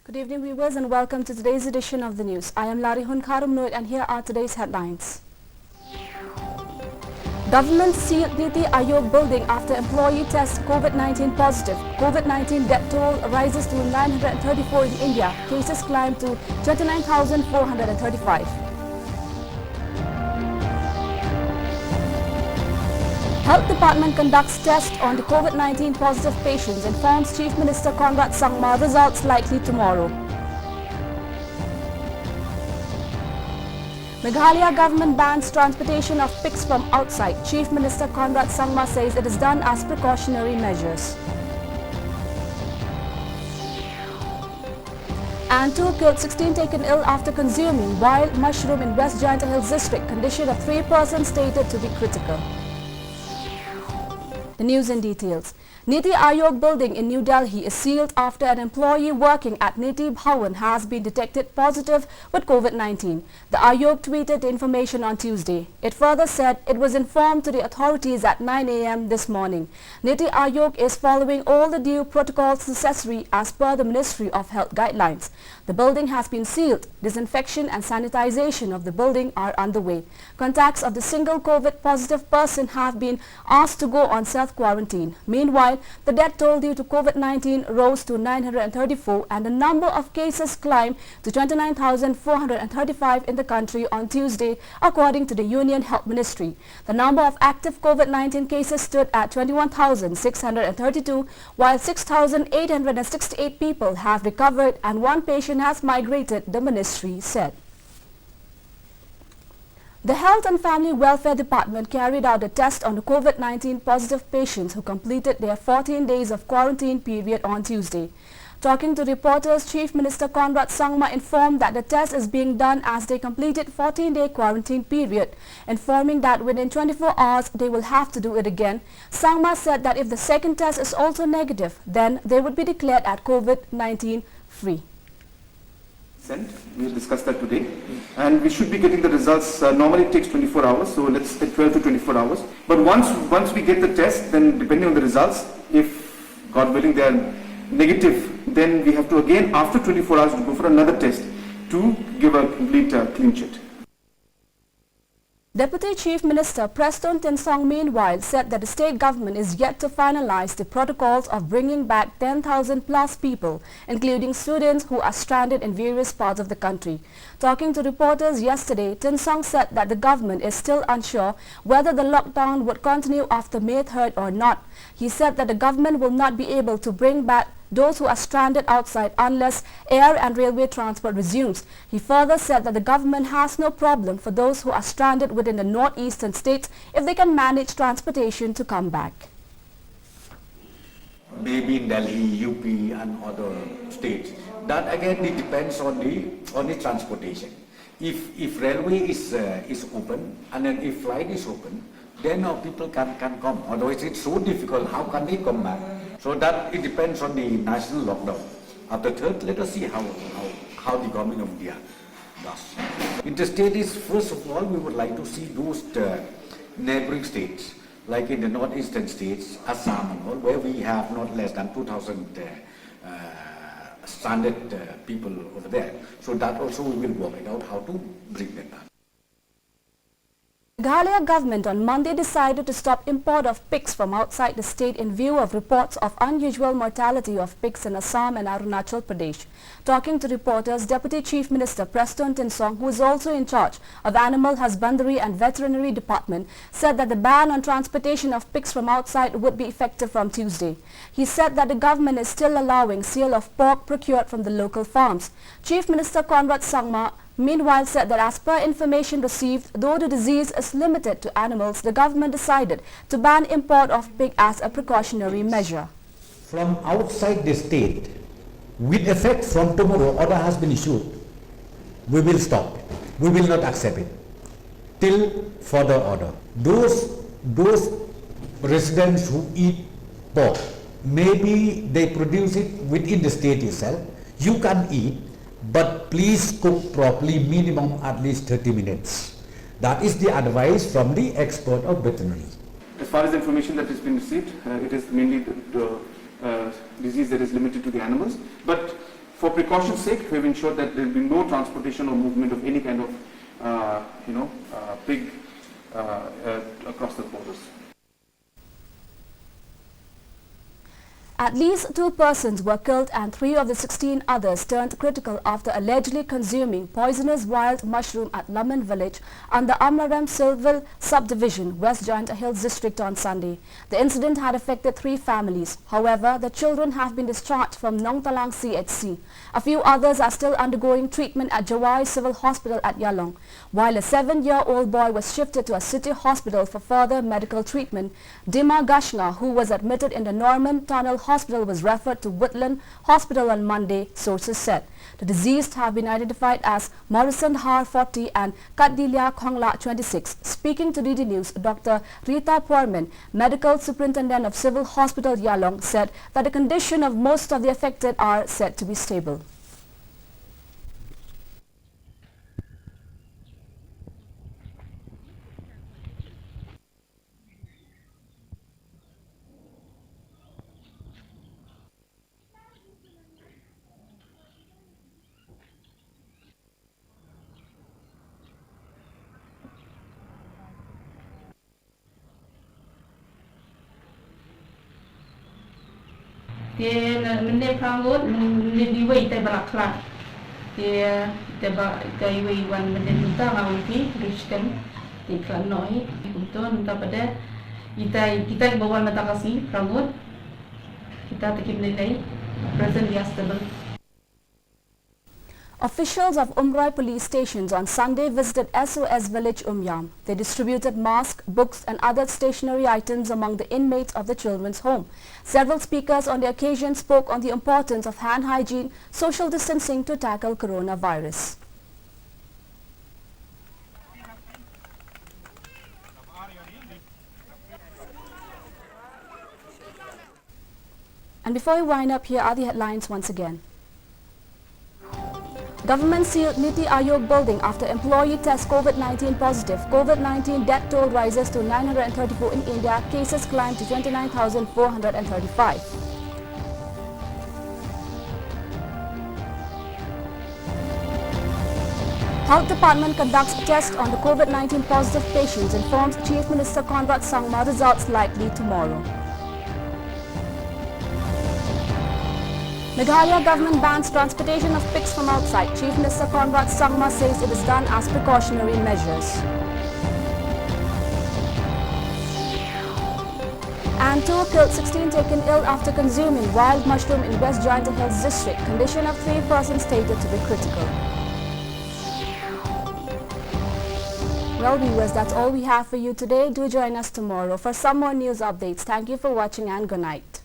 Good evening viewers and welcome to today's edition of the news. I am Larihun Kharumnoit and here are today's headlines. Government sealed Niti Aayog building after employee tests COVID-19 positive. COVID-19 death toll rises to 934 in India. Cases climb to 29,435. Health Department conducts tests on the COVID-19 positive patients, informs Chief Minister Conrad Sangma, results likely tomorrow. Meghalaya government bans transportation of pigs from outside. Chief Minister Conrad Sangma says it is done as precautionary measures. And 2 killed, 16 taken ill after consuming wild mushroom in West Jayanta Hills district. Condition of 3 persons stated to be critical. The news in details. Niti Aayog building in New Delhi is sealed after an employee working at Niti Bhawan has been detected positive with COVID-19. The Aayog tweeted the information on Tuesday. It further said it was informed to the authorities at 9 a.m. this morning. Niti Aayog is following all the due protocols necessary as per the Ministry of Health guidelines. The building has been sealed. Disinfection and sanitization of the building are underway. Contacts of the single COVID positive person have been asked to go on self-quarantine. Meanwhile, the death toll due to COVID-19 rose to 934 and the number of cases climbed to 29,435 in the country on Tuesday, according to the Union Health Ministry. The number of active COVID-19 cases stood at 21,632, while 6,868 people have recovered and 1 patient has migrated, the ministry said. The Health and Family Welfare Department carried out a test on the COVID-19 positive patients who completed their 14 days of quarantine period on Tuesday. Talking to reporters, Chief Minister Conrad Sangma informed that the test is being done as they completed 14-day quarantine period, informing that within 24 hours they will have to do it again. Sangma said that if the second test is also negative, then they would be declared at COVID-19 free. We'll discuss that today, and we should be getting the results. Normally it takes 24 hours, so let's say 12 to 24 hours. But once we get the test, then depending on the results, if God willing they are negative, then we have to again after 24 hours to go for another test to give a complete clean sheet. Deputy Chief Minister Preston Tinsong meanwhile said that the state government is yet to finalize the protocols of bringing back 10,000 plus people, including students who are stranded in various parts of the country. Talking to reporters yesterday, Tinsong said that the government is still unsure whether the lockdown would continue after May 3rd or not. He said that the government will not be able to bring back those who are stranded outside unless air and railway transport resumes. He further said that the government has no problem for those who are stranded within the northeastern states if they can manage transportation to come back. Maybe in Delhi, UP and other states. That again it depends on the transportation. If railway is open and then if flight is open, then people can come. Otherwise it's so difficult, how can they come back? So that it depends on the national lockdown. After third, let us see how the government of India does. Interstate is, first of all, we would like to see those neighboring states, like in the northeastern states, Assam and all, where we have not less than 2,000 stranded people over there. So that also we will work it out how to bring them back. Meghalaya government on Monday decided to stop import of pigs from outside the state in view of reports of unusual mortality of pigs in Assam and Arunachal Pradesh. Talking to reporters, Deputy Chief Minister Preston Tinsong, who is also in charge of Animal Husbandry and Veterinary Department, said that the ban on transportation of pigs from outside would be effective from Tuesday. He said that the government is still allowing sale of pork procured from the local farms. Chief Minister Conrad Sangma meanwhile said that as per information received, though the disease is limited to animals, the government decided to ban import of pig as a precautionary measure. From outside the state, with effect from tomorrow, order has been issued. We will stop it. We will not accept it till further order. Those residents who eat pork, maybe they produce it within the state itself. You can eat, but please cook properly, minimum at least 30 minutes. That is the advice from the expert of veterinary. As far as the information that has been received, it is mainly the disease that is limited to the animals. But For precaution's sake, we have ensured that there will be no transportation or movement of any kind of, pig across the borders. At least 2 persons were killed and 3 of the 16 others turned critical after allegedly consuming poisonous wild mushroom at Laman village on the Amlaram Silville subdivision, West Joint Hills district on Sunday. The incident had affected 3 families. However, the children have been discharged from Nong Talang CHC. A few others are still undergoing treatment at Jawai Civil Hospital at Yalong, while a 7-year-old boy was shifted to a city hospital for further medical treatment. Dima Gashna, who was admitted in the Norman Tunnel Hospital, was referred to Woodland Hospital on Monday, sources said. The deceased have been identified as Morrison Har 40 and Katdilia Khongla 26. Speaking to DD News, Dr. Rita Porman, Medical Superintendent of Civil Hospital Yalong, said that the condition of most of the affected are said to be stable. Dia mende prangot mende diwei tai balakla dia tai wei wan mende minta ngawin pi Kristen di klan noi untuk minta pada kita bawa mata kasih prangot kita tekip nilai present dia stable. Officials of Umrai police stations on Sunday visited SOS village Umyam. They distributed masks, books and other stationery items among the inmates of the children's home. Several speakers on the occasion spoke on the importance of hand hygiene, social distancing to tackle coronavirus. And before we wind up, here are the headlines once again. Government sealed Niti Aayog building after employee tests COVID-19 positive. COVID-19 death toll rises to 934 in India. Cases climb to 29,435. Health Department conducts a test on the COVID-19 positive patients, informs Chief Minister Conrad Sangma. Results likely tomorrow. Meghalaya government bans transportation of pigs from outside. Chief Minister Conrad Sangma says it is done as precautionary measures. And 2 killed, 16 taken ill after consuming wild mushroom in West Joint Hills district. Condition of 3 persons stated to be critical. Well viewers, that's all we have for you today. Do join us tomorrow for some more news updates. Thank you for watching and good night.